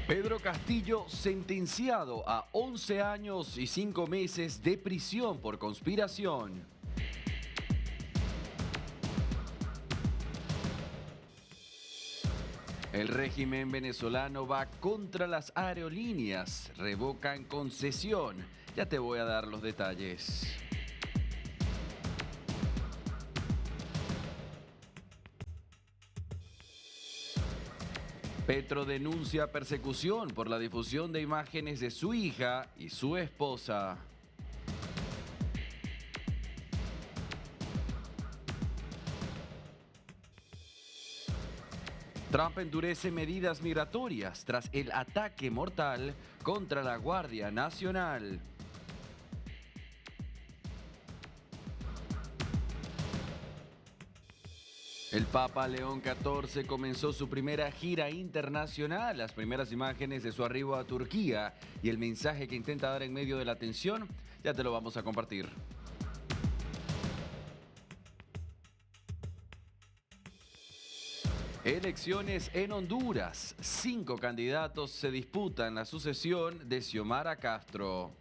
Pedro Castillo sentenciado a 11 años y 5 meses de prisión por conspiración. El régimen venezolano va contra las aerolíneas, revocan concesión. Ya te voy a dar los detalles. Petro denuncia persecución por la difusión de imágenes de su hija y su esposa. Trump endurece medidas migratorias tras el ataque mortal contra la Guardia Nacional. El Papa León XIV comenzó su primera gira internacional. Las primeras imágenes de su arribo a Turquía y el mensaje que intenta dar en medio de la tensión, ya te lo vamos a compartir. Elecciones en Honduras. 5 candidatos se disputan la sucesión de Xiomara Castro.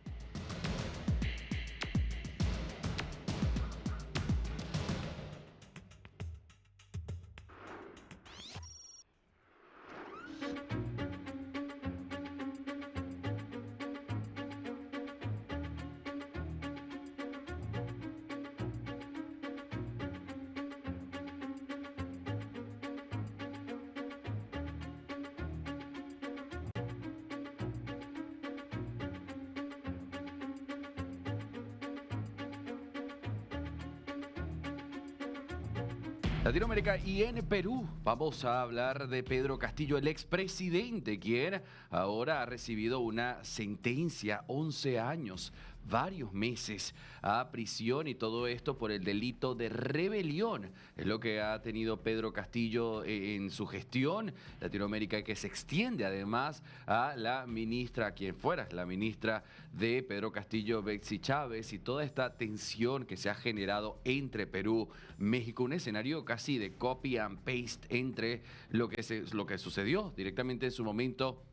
Latinoamérica y en Perú vamos a hablar de Pedro Castillo, el expresidente, quien ahora ha recibido una sentencia, 11 años, varios meses a prisión y todo esto por el delito de rebelión. Es lo que ha tenido Pedro Castillo en su gestión. Latinoamérica que se extiende además a la ministra, quien fuera la ministra de Pedro Castillo, Betsy Chávez, y toda esta tensión que se ha generado entre Perú, México, un escenario casi de copy and paste entre lo que sucedió directamente en su momento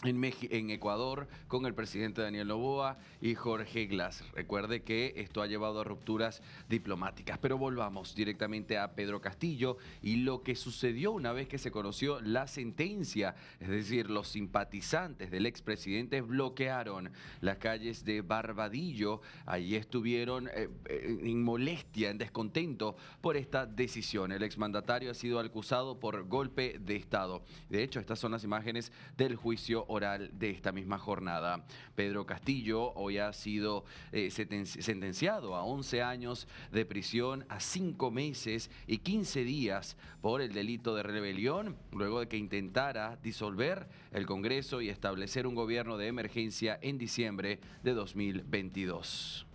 en Ecuador con el presidente Daniel Noboa y Jorge Glass. Recuerde que esto ha llevado a rupturas diplomáticas, pero volvamos directamente a Pedro Castillo y lo que sucedió una vez que se conoció la sentencia, es decir, los simpatizantes del expresidente bloquearon las calles de Barbadillo. Allí estuvieron en molestia, en descontento por esta decisión. El exmandatario ha sido acusado por golpe de Estado. De hecho, estas son las imágenes del juicio oral de esta misma jornada. Pedro Castillo hoy ha sido sentenciado a 11 años de prisión, a 5 meses y 15 días por el delito de rebelión, luego de que intentara disolver el Congreso y establecer un gobierno de emergencia en diciembre de 2022.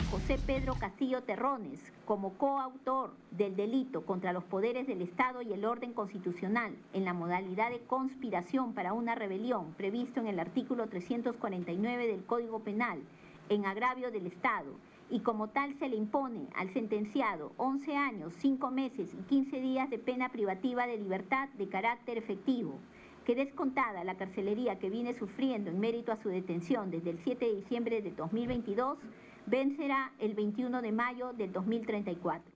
José Pedro Castillo Terrones como coautor del delito contra los poderes del Estado y el orden constitucional en la modalidad de conspiración para una rebelión previsto en el artículo 349 del Código Penal en agravio del Estado, y como tal se le impone al sentenciado 11 años, 5 meses y 15 días de pena privativa de libertad de carácter efectivo, que descontada la carcelería que viene sufriendo en mérito a su detención desde el 7 de diciembre de 2022, vencerá el 21 de mayo del 2034.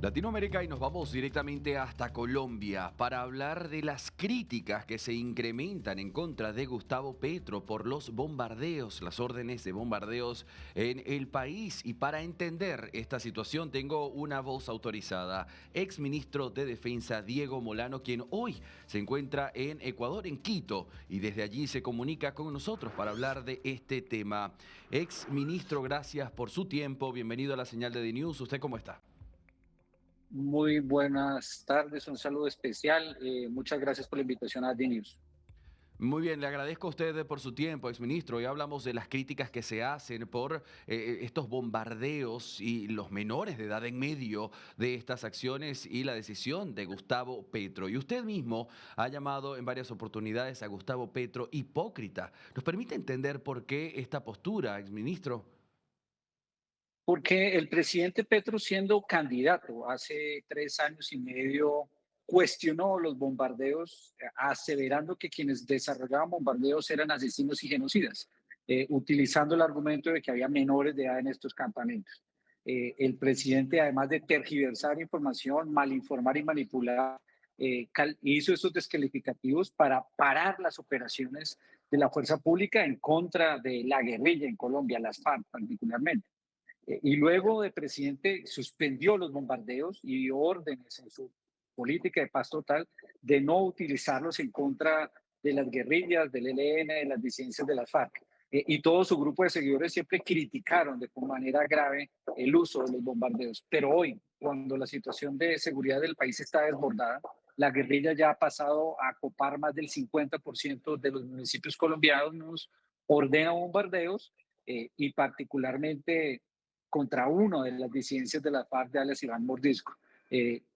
Latinoamérica y nos vamos directamente hasta Colombia para hablar de las críticas que se incrementan en contra de Gustavo Petro por los bombardeos, las órdenes de bombardeos en el país. Y para entender esta situación tengo una voz autorizada, exministro de Defensa Diego Molano, quien hoy se encuentra en Ecuador, en Quito, y desde allí se comunica con nosotros para hablar de este tema. Exministro, gracias por su tiempo, bienvenido a la señal de DNews. ¿Usted cómo está? Muy buenas tardes, un saludo especial. Muchas gracias por la invitación a DNews. Muy bien, le agradezco a usted por su tiempo, exministro. Hoy hablamos de las críticas que se hacen por estos bombardeos y los menores de edad en medio de estas acciones y la decisión de Gustavo Petro. Y usted mismo ha llamado en varias oportunidades a Gustavo Petro hipócrita. ¿Nos permite entender por qué esta postura, exministro? Porque el presidente Petro, siendo candidato hace 3 años y medio, cuestionó los bombardeos, aseverando que quienes desarrollaban bombardeos eran asesinos y genocidas, utilizando el argumento de que había menores de edad en estos campamentos. El presidente, además de tergiversar información, malinformar y manipular, hizo estos descalificativos para parar las operaciones de la fuerza pública en contra de la guerrilla en Colombia, las FARC particularmente. Y luego de presidente suspendió los bombardeos y dio órdenes en su política de paz total de no utilizarlos en contra de las guerrillas, del ELN, de las disidencias de las FARC. Y todo su grupo de seguidores siempre criticaron de manera grave el uso de los bombardeos. Pero hoy, cuando la situación de seguridad del país está desbordada, la guerrilla ya ha pasado a copar más del 50% de los municipios colombianos, ordena bombardeos y particularmente contra uno de las disidencias de la FARC de alias Iván Mordisco,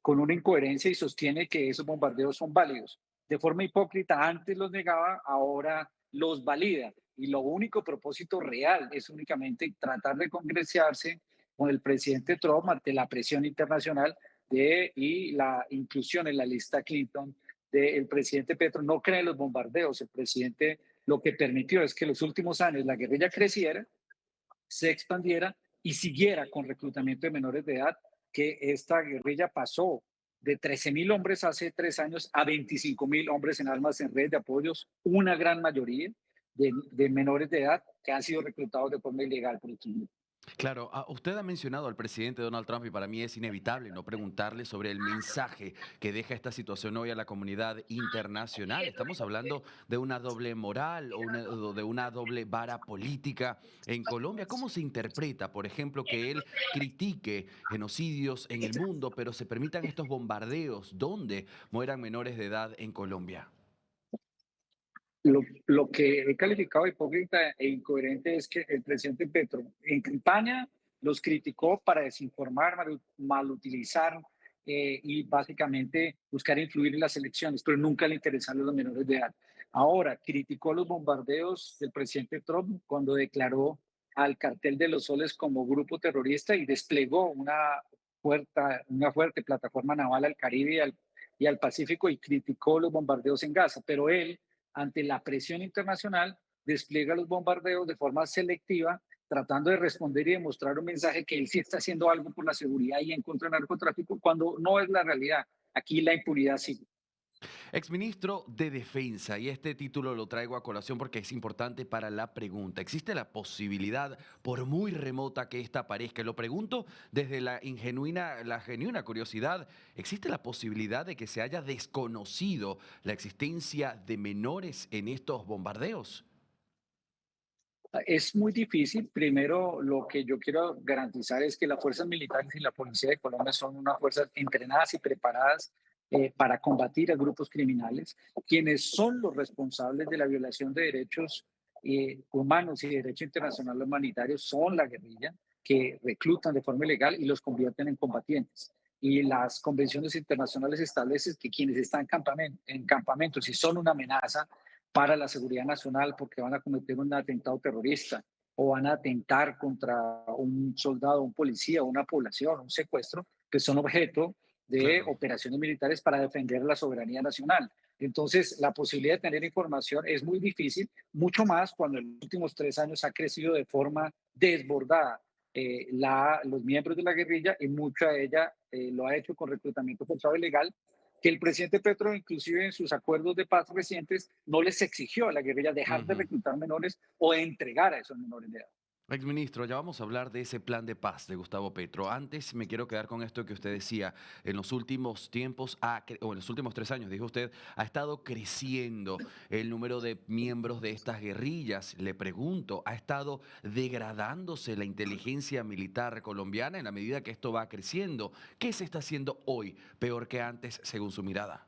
con una incoherencia y sostiene que esos bombardeos son válidos. De forma hipócrita, antes los negaba, ahora los valida. Y lo único propósito real es únicamente tratar de congresarse con el presidente Trump ante la presión internacional y la inclusión en la lista Clinton del presidente Petro. No cree en los bombardeos. El presidente lo que permitió es que en los últimos años la guerrilla creciera, se expandiera y siguiera con reclutamiento de menores de edad, que esta guerrilla pasó de 13.000 hombres hace 3 años a 25.000 hombres en armas en red de apoyos, una gran mayoría de menores de edad que han sido reclutados de forma ilegal por estos grupos. Claro, usted ha mencionado al presidente Donald Trump y para mí es inevitable no preguntarle sobre el mensaje que deja esta situación hoy a la comunidad internacional. Estamos hablando de una doble moral o de una doble vara política en Colombia. ¿Cómo se interpreta, por ejemplo, que él critique genocidios en el mundo, pero se permitan estos bombardeos donde mueran menores de edad en Colombia? Lo que he calificado de hipócrita e incoherente es que el presidente Petro en campaña los criticó para desinformar, malutilizar y básicamente buscar influir en las elecciones, pero nunca le interesaron los menores de edad. Ahora, criticó los bombardeos del presidente Trump cuando declaró al Cartel de los Soles como grupo terrorista y desplegó una fuerte plataforma naval al Caribe y al Pacífico y criticó los bombardeos en Gaza, pero él ante la presión internacional, despliega los bombardeos de forma selectiva, tratando de responder y demostrar un mensaje que él sí está haciendo algo por la seguridad y en contra del narcotráfico, cuando no es la realidad. Aquí la impunidad sigue. Exministro de Defensa, y este título lo traigo a colación porque es importante para la pregunta. ¿Existe la posibilidad, por muy remota que esta parezca, lo pregunto desde la genuina curiosidad, ¿existe la posibilidad de que se haya desconocido la existencia de menores en estos bombardeos? Es muy difícil. Primero, lo que yo quiero garantizar es que las fuerzas militares y la policía de Colombia son unas fuerzas entrenadas y preparadas para combatir a grupos criminales, quienes son los responsables de la violación de derechos humanos y derecho internacional humanitario son la guerrilla, que reclutan de forma ilegal y los convierten en combatientes. Y las convenciones internacionales establecen que quienes están en campamentos y son una amenaza para la seguridad nacional porque van a cometer un atentado terrorista o van a atentar contra un soldado, un policía, una población, un secuestro, que son objeto de Claro. operaciones militares para defender la soberanía nacional. Entonces, la posibilidad de tener información es muy difícil, mucho más cuando en los últimos 3 años ha crecido de forma desbordada los miembros de la guerrilla y mucha de ella lo ha hecho con reclutamiento forzado ilegal que el presidente Petro, inclusive en sus acuerdos de paz recientes, no les exigió a la guerrilla dejar de Ujú. reclutar menores o de entregar a esos menores de edad. Exministro, ya vamos a hablar de ese plan de paz de Gustavo Petro. Antes me quiero quedar con esto que usted decía. En los últimos tiempos, o en los últimos 3 años, dijo usted, ha estado creciendo el número de miembros de estas guerrillas. Le pregunto, ¿ha estado degradándose la inteligencia militar colombiana en la medida que esto va creciendo? ¿Qué se está haciendo hoy peor que antes, según su mirada?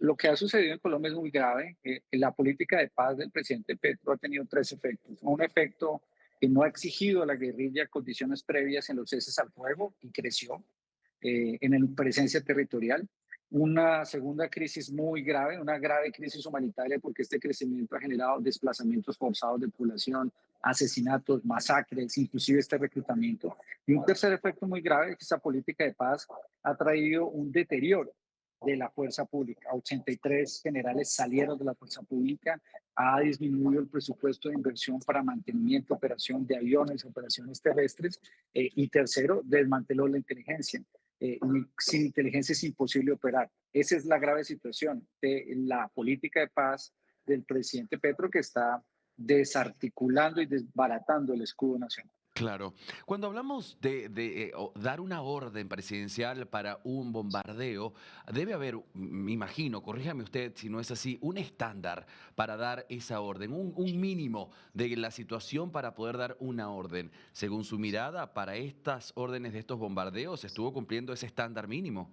Lo que ha sucedido en Colombia es muy grave. La política de paz del presidente Petro ha tenido tres efectos. Un efecto que no ha exigido a la guerrilla condiciones previas en los ceses al fuego y creció en la presencia territorial. Una segunda crisis muy grave, una grave crisis humanitaria porque este crecimiento ha generado desplazamientos forzados de población, asesinatos, masacres, inclusive este reclutamiento. Y un tercer efecto muy grave es que esta política de paz ha traído un deterioro de la fuerza pública. 83 generales salieron de la fuerza pública, ha disminuido el presupuesto de inversión para mantenimiento, operación de aviones, operaciones terrestres, y tercero, desmanteló la inteligencia. Y sin inteligencia es imposible operar. Esa es la grave situación de la política de paz del presidente Petro, que está desarticulando y desbaratando el escudo nacional. Claro. Cuando hablamos de dar una orden presidencial para un bombardeo, debe haber, me imagino, corríjame usted si no es así, un estándar para dar esa orden, un mínimo de la situación para poder dar una orden. Según su mirada, para estas órdenes de estos bombardeos, ¿se estuvo cumpliendo ese estándar mínimo?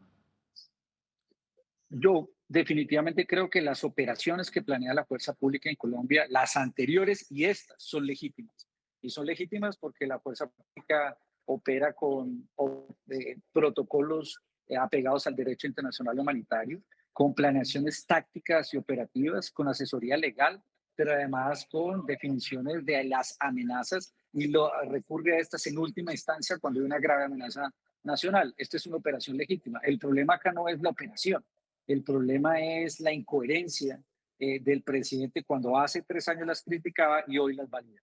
Yo definitivamente creo que las operaciones que planea la fuerza pública en Colombia, las anteriores y estas, son legítimas. Y son legítimas porque la fuerza pública opera con protocolos apegados al derecho internacional humanitario, con planeaciones tácticas y operativas, con asesoría legal, pero además con definiciones de las amenazas y recurre a estas en última instancia cuando hay una grave amenaza nacional. Esta es una operación legítima. El problema acá no es la operación. El problema es la incoherencia del presidente cuando hace 3 años las criticaba y hoy las valida.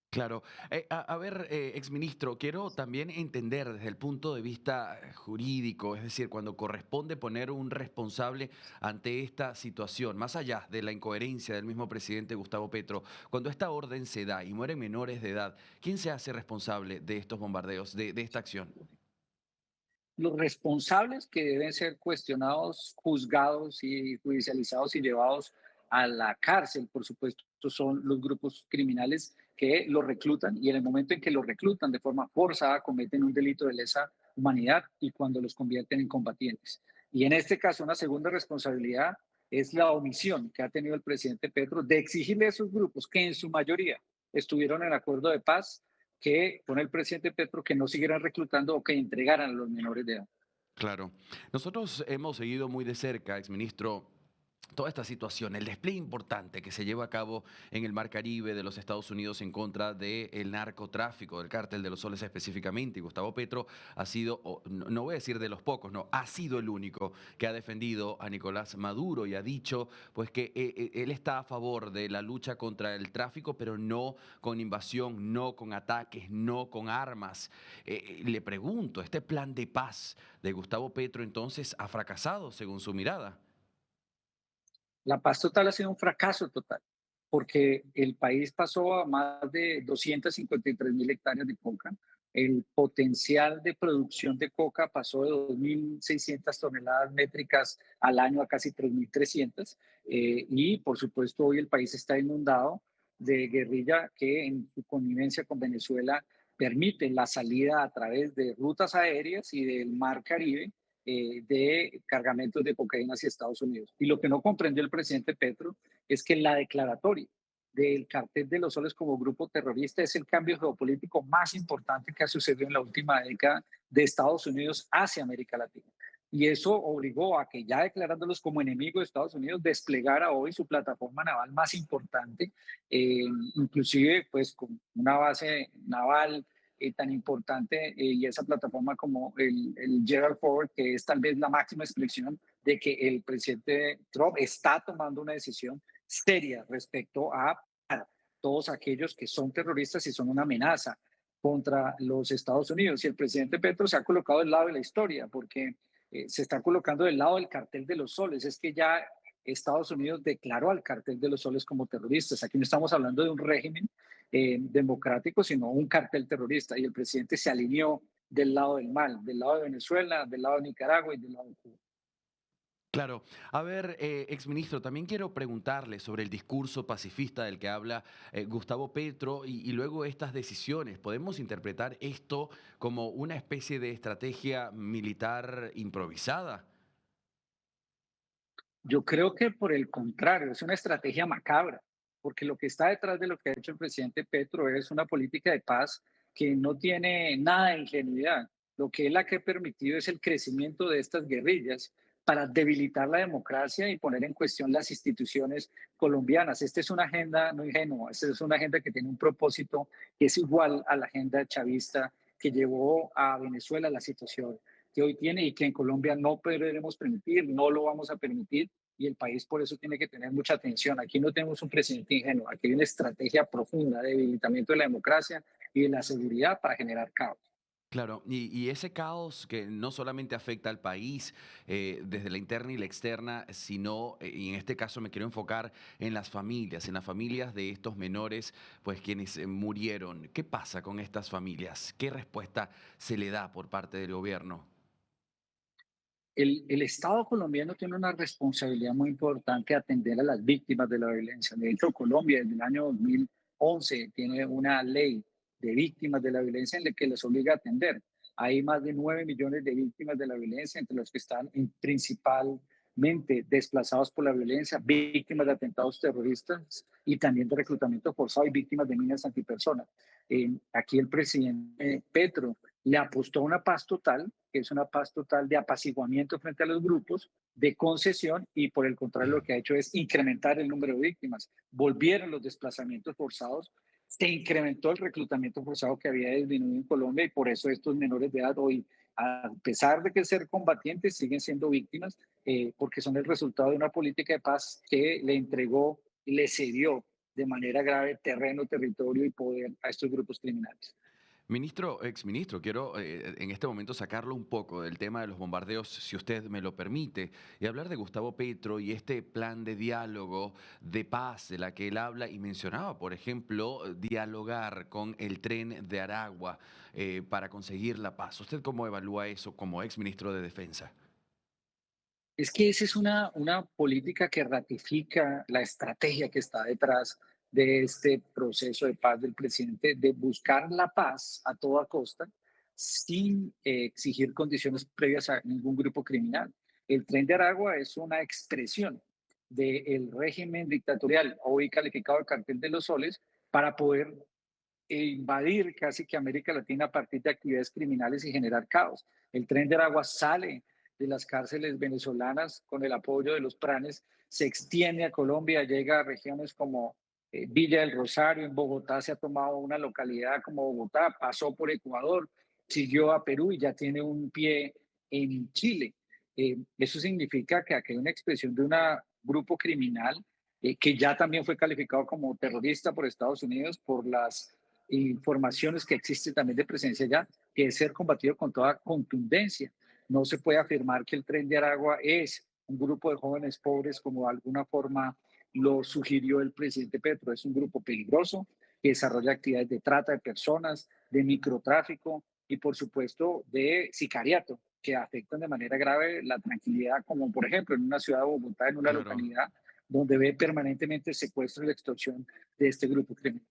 Claro. A ver, exministro, quiero también entender desde el punto de vista jurídico, es decir, cuando corresponde poner un responsable ante esta situación, más allá de la incoherencia del mismo presidente Gustavo Petro, cuando esta orden se da y mueren menores de edad, ¿quién se hace responsable de estos bombardeos, de esta acción? Los responsables que deben ser cuestionados, juzgados y judicializados y llevados a la cárcel, por supuesto, son los grupos criminales que los reclutan y en el momento en que los reclutan de forma forzada cometen un delito de lesa humanidad y cuando los convierten en combatientes. Y en este caso, una segunda responsabilidad es la omisión que ha tenido el presidente Petro de exigirle a esos grupos que en su mayoría estuvieron en acuerdo de paz que con el presidente Petro que no siguieran reclutando o que entregaran a los menores de edad. Claro. Nosotros hemos seguido muy de cerca, exministro, toda esta situación, el despliegue importante que se lleva a cabo en el Mar Caribe de los Estados Unidos en contra del narcotráfico, del cártel de los soles específicamente. Y Gustavo Petro ha sido, no voy a decir de los pocos, no, ha sido el único que ha defendido a Nicolás Maduro y ha dicho pues que él está a favor de la lucha contra el tráfico, pero no con invasión, no con ataques, no con armas. Le pregunto, ¿este plan de paz de Gustavo Petro entonces ha fracasado según su mirada? La paz total ha sido un fracaso total, porque el país pasó a más de 253.000 hectáreas de coca. El potencial de producción de coca pasó de 2.600 toneladas métricas al año a casi 3.300. Y por supuesto hoy el país está inundado de guerrilla que en su connivencia con Venezuela permite la salida a través de rutas aéreas y del mar Caribe de cargamentos de cocaína hacia Estados Unidos. Y lo que no comprendió el presidente Petro es que la declaratoria del cartel de los soles como grupo terrorista es el cambio geopolítico más importante que ha sucedido en la última década de Estados Unidos hacia América Latina. Y eso obligó a que ya declarándolos como enemigos de Estados Unidos, desplegara hoy su plataforma naval más importante, inclusive pues con una base naval tan importante y esa plataforma como el Gerald Ford, que es tal vez la máxima expresión de que el presidente Trump está tomando una decisión seria respecto a todos aquellos que son terroristas y son una amenaza contra los Estados Unidos. Y el presidente Petro se ha colocado del lado de la historia porque se está colocando del lado del cartel de los soles. Es que ya Estados Unidos declaró al cartel de los soles como terroristas. Aquí no estamos hablando de un régimen democrático, sino un cartel terrorista. Y el presidente se alineó del lado del mal, del lado de Venezuela, del lado de Nicaragua y del lado de Cuba. Claro. A ver, exministro, también quiero preguntarle sobre el discurso pacifista del que habla Gustavo Petro y luego estas decisiones. ¿Podemos interpretar esto como una especie de estrategia militar improvisada? Yo creo que por el contrario, es una estrategia macabra, porque lo que está detrás de lo que ha hecho el presidente Petro es una política de paz que no tiene nada de ingenuidad. Lo que es la que ha permitido es el crecimiento de estas guerrillas para debilitar la democracia y poner en cuestión las instituciones colombianas. Esta es una agenda no ingenua, esta es una agenda que tiene un propósito que es igual a la agenda chavista que llevó a Venezuela a la situación que hoy tiene y que en Colombia no podremos permitir, no lo vamos a permitir y el país por eso tiene que tener mucha atención. Aquí no tenemos un presidente ingenuo, aquí hay una estrategia profunda de debilitamiento de la democracia y de la seguridad para generar caos. Claro, y ese caos que no solamente afecta al país desde la interna y la externa, sino, y en este caso me quiero enfocar en las familias de estos menores, pues quienes murieron. ¿Qué pasa con estas familias? ¿Qué respuesta se le da por parte del gobierno? El Estado colombiano tiene una responsabilidad muy importante de atender a las víctimas de la violencia. De hecho, Colombia desde el año 2011 tiene una ley de víctimas de la violencia en la que les obliga a atender. Hay más de 9 millones de víctimas de la violencia, entre los que están principalmente desplazados por la violencia, víctimas de atentados terroristas y también de reclutamiento forzado y víctimas de minas antipersonas. Aquí el presidente Petro le apostó a una paz total, que es una paz total de apaciguamiento frente a los grupos, de concesión, y por el contrario lo que ha hecho es incrementar el número de víctimas. Volvieron los desplazamientos forzados, se incrementó el reclutamiento forzado que había disminuido en Colombia y por eso estos menores de edad hoy, a pesar de que ser combatientes, siguen siendo víctimas porque son el resultado de una política de paz que le entregó y le cedió de manera grave terreno, territorio y poder a estos grupos criminales. Ministro, exministro, quiero en este momento sacarlo un poco del tema de los bombardeos, si usted me lo permite, y hablar de Gustavo Petro y este plan de diálogo, de paz de la que él habla y mencionaba, por ejemplo, dialogar con el Tren de Aragua para conseguir la paz. ¿Usted cómo evalúa eso como exministro de Defensa? Es que esa es una política que ratifica la estrategia que está detrás de este proceso de paz del presidente, de buscar la paz a toda costa sin exigir condiciones previas a ningún grupo criminal. El Tren de Aragua es una expresión del régimen dictatorial, hoy calificado de cartel de los soles, para poder invadir casi que América Latina a partir de actividades criminales y generar caos. El Tren de Aragua sale de las cárceles venezolanas con el apoyo de los pranes, se extiende a Colombia, llega a regiones como Villa del Rosario, en Bogotá se ha tomado una localidad como Bogotá, pasó por Ecuador, siguió a Perú y ya tiene un pie en Chile. Eso significa que aquí hay una expresión de un grupo criminal que ya también fue calificado como terrorista por Estados Unidos por las informaciones que existe también de presencia allá, que es ser combatido con toda contundencia. No se puede afirmar que el Tren de Aragua es un grupo de jóvenes pobres como de alguna forma lo sugirió el presidente Petro. Es un grupo peligroso que desarrolla actividades de trata de personas, de microtráfico y por supuesto de sicariato que afectan de manera grave la tranquilidad, como por ejemplo en una ciudad de Bogotá, en una Claro. localidad donde ve permanentemente el secuestro y la extorsión de este grupo criminal.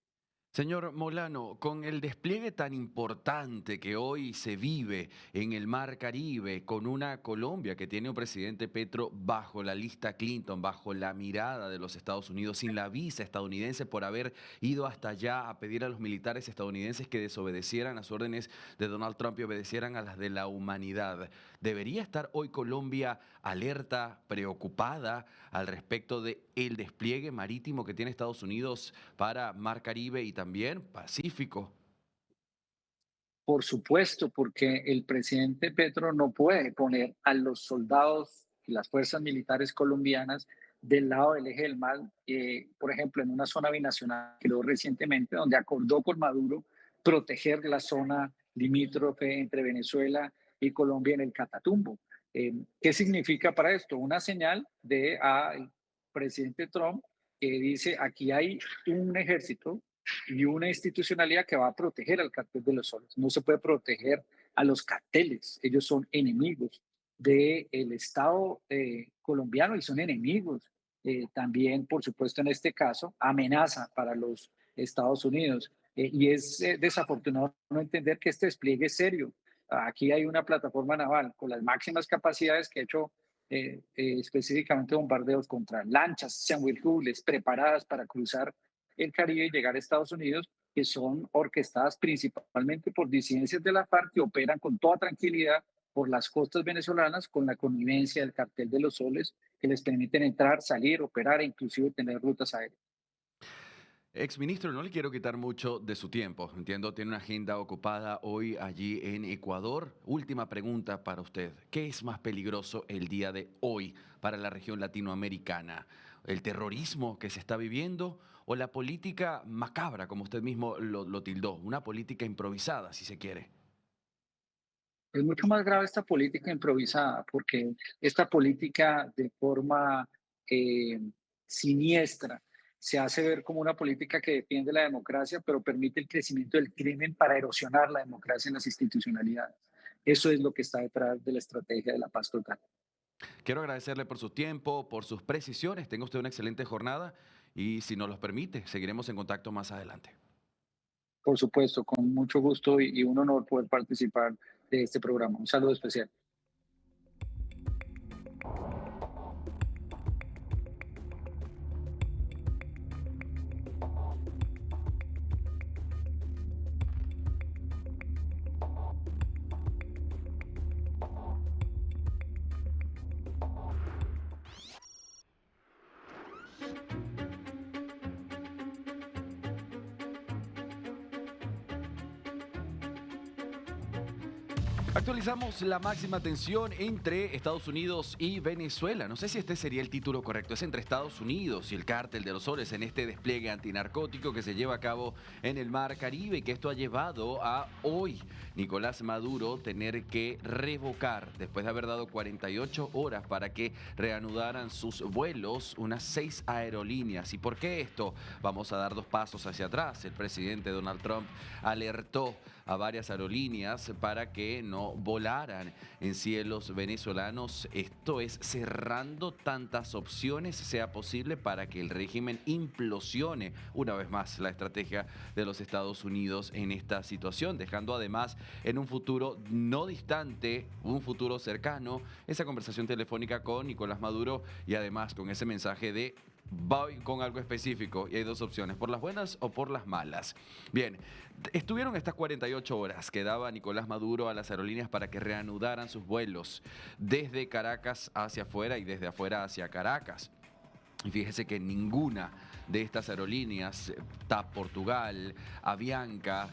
Señor Molano, con el despliegue tan importante que hoy se vive en el Mar Caribe, con una Colombia que tiene un presidente Petro bajo la lista Clinton, bajo la mirada de los Estados Unidos, sin la visa estadounidense por haber ido hasta allá a pedir a los militares estadounidenses que desobedecieran las órdenes de Donald Trump y obedecieran a las de la humanidad. ¿Debería estar hoy Colombia alerta, preocupada al respecto de el despliegue marítimo que tiene Estados Unidos para Mar Caribe y también Pacífico? Por supuesto, porque el presidente Petro no puede poner a los soldados y las fuerzas militares colombianas del lado del eje del mal, por ejemplo, en una zona binacional que creó recientemente, donde acordó con Maduro proteger la zona limítrofe entre Venezuela y Colombia en el Catatumbo. ¿Qué significa para esto? Una señal de al presidente Trump que dice, aquí hay un ejército y una institucionalidad que va a proteger al cartel de los soles. No se puede proteger a los carteles, ellos son enemigos del Estado colombiano y son enemigos también, por supuesto, en este caso, amenaza para los Estados Unidos. Y es desafortunado no entender que este despliegue es serio. Aquí hay una plataforma naval con las máximas capacidades que ha hecho específicamente bombardeos contra lanchas semihúviles preparadas para cruzar el Caribe y llegar a Estados Unidos, que son orquestadas principalmente por disidencias de la FARC que operan con toda tranquilidad por las costas venezolanas con la connivencia del cartel de los soles que les permiten entrar, salir, operar e inclusive tener rutas aéreas. Exministro, no le quiero quitar mucho de su tiempo. Entiendo, tiene una agenda ocupada hoy allí en Ecuador. Última pregunta para usted. ¿Qué es más peligroso el día de hoy para la región latinoamericana? ¿El terrorismo que se está viviendo o la política macabra, como usted mismo lo tildó? Una política improvisada, si se quiere. Es mucho más grave esta política improvisada, porque esta política de forma eh, siniestra se hace ver como una política que defiende la democracia, pero permite el crecimiento del crimen para erosionar la democracia en las institucionalidades. Eso es lo que está detrás de la estrategia de la paz total. Quiero agradecerle por su tiempo, por sus precisiones. Tenga usted una excelente jornada y si nos los permite, seguiremos en contacto más adelante. Por supuesto, con mucho gusto y un honor poder participar de este programa. Un saludo especial. Actualizamos la máxima tensión entre Estados Unidos y Venezuela. No sé si este sería el título correcto. Es entre Estados Unidos y el Cártel de los Soles en este despliegue antinarcótico que se lleva a cabo en el Mar Caribe y que esto ha llevado a hoy Nicolás Maduro tener que revocar, después de haber dado 48 horas para que reanudaran sus vuelos, unas 6 aerolíneas. ¿Y por qué esto? Vamos a dar 2 pasos hacia atrás. El presidente Donald Trump alertó a varias aerolíneas para que no volaran en cielos venezolanos. Esto es cerrando tantas opciones sea posible para que el régimen implosione una vez más la estrategia de los Estados Unidos en esta situación, dejando además en un futuro no distante, un futuro cercano, esa conversación telefónica con Nicolás Maduro y además con ese mensaje de voy con algo específico y hay 2 opciones, por las buenas o por las malas. Bien, estuvieron estas 48 horas que daba Nicolás Maduro a las aerolíneas para que reanudaran sus vuelos desde Caracas hacia afuera y desde afuera hacia Caracas. Y fíjese que ninguna de estas aerolíneas, TAP Portugal, Avianca,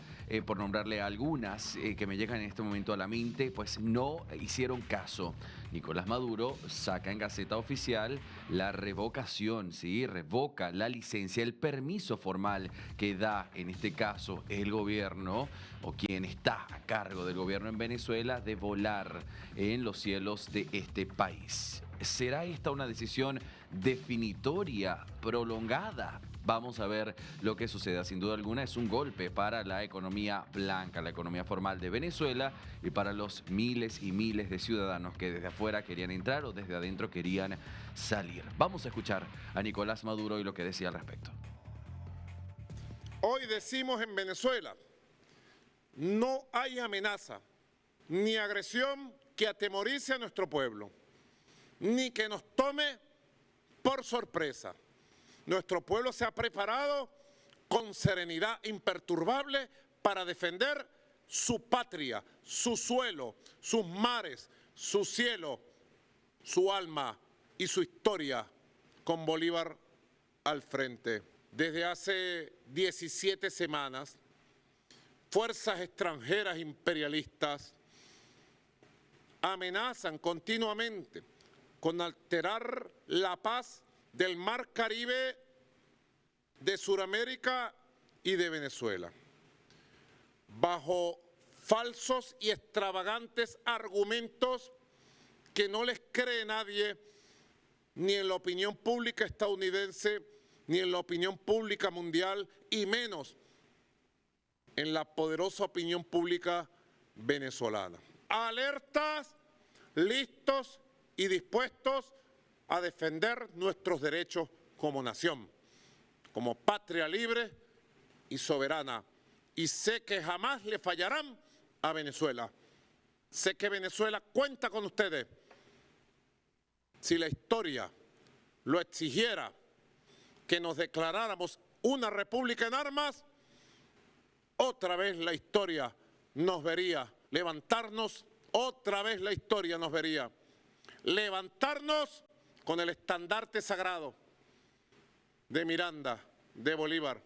por nombrarle algunas que me llegan en este momento a la mente, pues no hicieron caso. Nicolás Maduro saca en Gaceta Oficial la revocación, ¿sí? Revoca la licencia, el permiso formal que da, en este caso, el gobierno o quien está a cargo del gobierno en Venezuela de volar en los cielos de este país. ¿Será esta una decisión definitoria, prolongada? Vamos a ver lo que suceda. Sin duda alguna es un golpe para la economía blanca, la economía formal de Venezuela y para los miles y miles de ciudadanos que desde afuera querían entrar o desde adentro querían salir. Vamos a escuchar a Nicolás Maduro y lo que decía al respecto. Hoy decimos en Venezuela, no hay amenaza ni agresión que atemorice a nuestro pueblo, ni que nos tome por sorpresa. Nuestro pueblo se ha preparado con serenidad imperturbable para defender su patria, su suelo, sus mares, su cielo, su alma y su historia con Bolívar al frente. Desde hace 17 semanas, fuerzas extranjeras imperialistas amenazan continuamente con alterar la paz del Mar Caribe, de Sudamérica y de Venezuela, bajo falsos y extravagantes argumentos que no les cree nadie, ni en la opinión pública estadounidense, ni en la opinión pública mundial, y menos en la poderosa opinión pública venezolana. Alertas, listos y dispuestos a defender nuestros derechos como nación, como patria libre y soberana. Y sé que jamás le fallarán a Venezuela. Sé que Venezuela cuenta con ustedes si la historia lo exigiera que nos declaráramos una república en armas, otra vez la historia nos vería levantarnos, otra vez la historia nos vería levantarnos con el estandarte sagrado de Miranda, de Bolívar,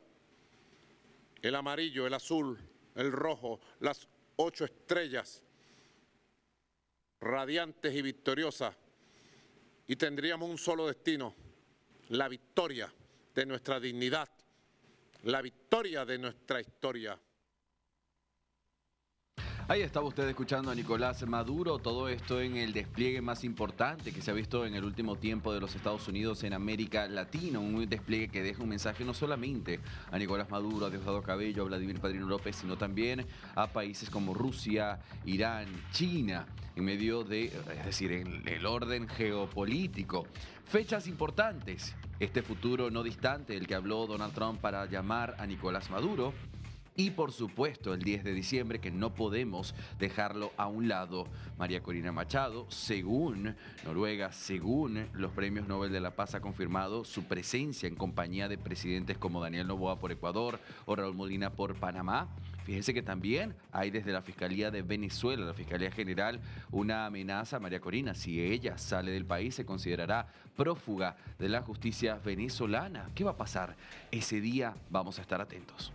el amarillo, el azul, el rojo, las 8 estrellas, radiantes y victoriosas, y tendríamos un solo destino: la victoria de nuestra dignidad, la victoria de nuestra historia. Ahí estaba usted escuchando a Nicolás Maduro, todo esto en el despliegue más importante que se ha visto en el último tiempo de los Estados Unidos en América Latina, un despliegue que deja un mensaje no solamente a Nicolás Maduro, a Diosdado Cabello, a Vladimir Padrino López, sino también a países como Rusia, Irán, China, en medio de, es decir, en el orden geopolítico. Fechas importantes, este futuro no distante del que habló Donald Trump para llamar a Nicolás Maduro. Y por supuesto el 10 de diciembre, que no podemos dejarlo a un lado. María Corina Machado, según Noruega, según los premios Nobel de la Paz, ha confirmado su presencia en compañía de presidentes como Daniel Noboa por Ecuador o Raúl Molina por Panamá. Fíjense que también hay desde la Fiscalía de Venezuela, la Fiscalía General, una amenaza a María Corina. Si ella sale del país, se considerará prófuga de la justicia venezolana. ¿Qué va a pasar ese día? Vamos a estar atentos.